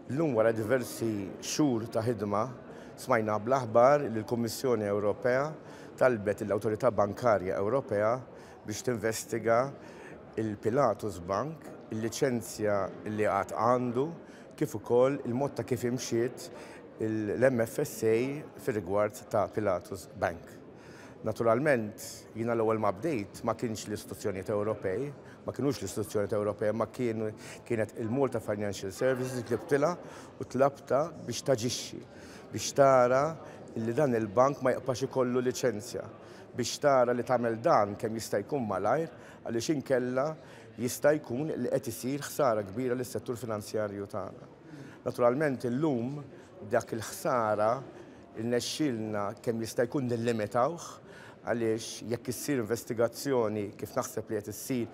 Llum wara diversi xhur ta' ħidma smajna bl-aħbar li l-Kummissjoni Ewropea talbet l-Awtorità Bankarja Ewropea biex tinvestiga il-Pilatus Bank, il-liċenzja li għad għandu kif ukoll il-mod ta' kif imxiet l-MFSA fir-rigward ta' Pilatus Bank. Naturalment, jina l-ewwel ma bdejt ma kienx l-istituzzjonijiet Ewropej, ma kienux l-istituzzjonijiet Ewropej, ma kienet il-Malta Financial Services li tlibtilha u tlabta biex taġixxi, biex tara li dan il-bank ma jaqpax ikollu liċenzja, biex tara li tagħmel dan kemm jista' jkun malajr għaliex inkella jista' jkun li qed isir ħsara kbira lis-settur finanzjarju tagħna. Naturalment illum dak il-ħsara il-nexxilna kemm jista' jkun nillimitawh għaliex jekk issir investigazzjoni kif naħseb li qed issir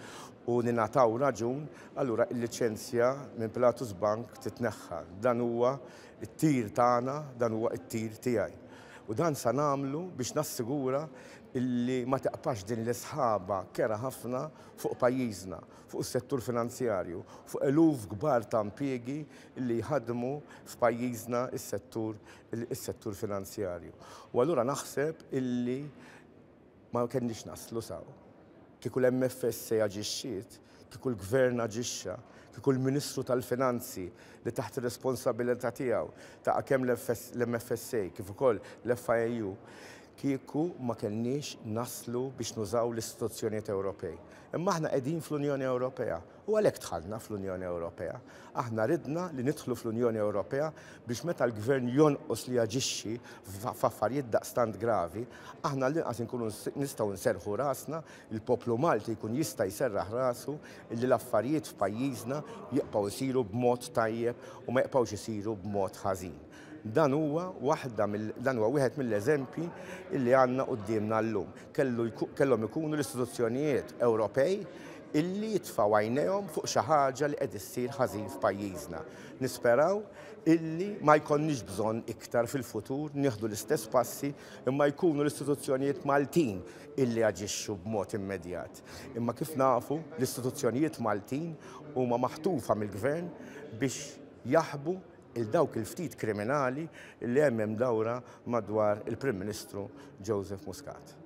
u ningħataw raġun, allura l-liċenzja minn Pilatus Bank titneħħa. Dan huwa t-tir tagħna, dan huwa t-tir tiegħi. U dan sa nagħmlu biex nassigura illi ma taqpax din l-isħaba kera ħafna fuq pajjiżna, fuq is-settur finanzjarju, fuq eluf kbar ta' impjiegi illi jħaddmu f'pajjiżna is-settur finanzjarju. U allura naħseb illi ma kenniex naslu saw. Kieku l-MFSA aġixxiet, kieku l-Gvern aġixxa, kieku l-Ministru tal-Finanzi li taħt ir-responsabilità tiegħu ta' kemm l-MFSA kif ukoll l-FIU kieku ma kenniex naslu biex nużaw l-istituzzjonijiet Ewropej. Imma aħna qegħdin fl-Unjoni Ewropea u għalhekk dħalna fl-Unjoni Ewropea. Aħna ridna li nidħlu fl-Unjoni Ewropea biex meta l-Gvern jonqos li jaġixxi f'affarijiet daqstant gravi, aħna l-inqas inkunu nistgħu nserħu rasna, il-poplu Malti jkun jista' jserraħ rasu li l-affarijiet f'pajjiżna jibqgħu jsiru b'mod tajjeb u ma jibqgħux isiru b'mod ħażin. Dan huwa wieħed mill-eżempji illi għandna qudiemna llum. Kellhom ikunu l-istituzzjonijiet Ewropej illi jitfgħu għajnejhom fuq xi ħaġa li qed issir ħażin f'pajjiżna. Nisperaw illi ma jkollniex bżonn iktar fil-futur nieħdu l-istess passi imma jkunu l-istituzzjonijiet Maltin illi jaġixxu b'mod immedjat. Imma kif nafu l-istituzzjonijiet Maltin huma maħtufa mill-Gvern biex jaħbu il-dawk il-ftit kriminali li hemm dawra madwar il-Prim Ministru Joseph Muscat.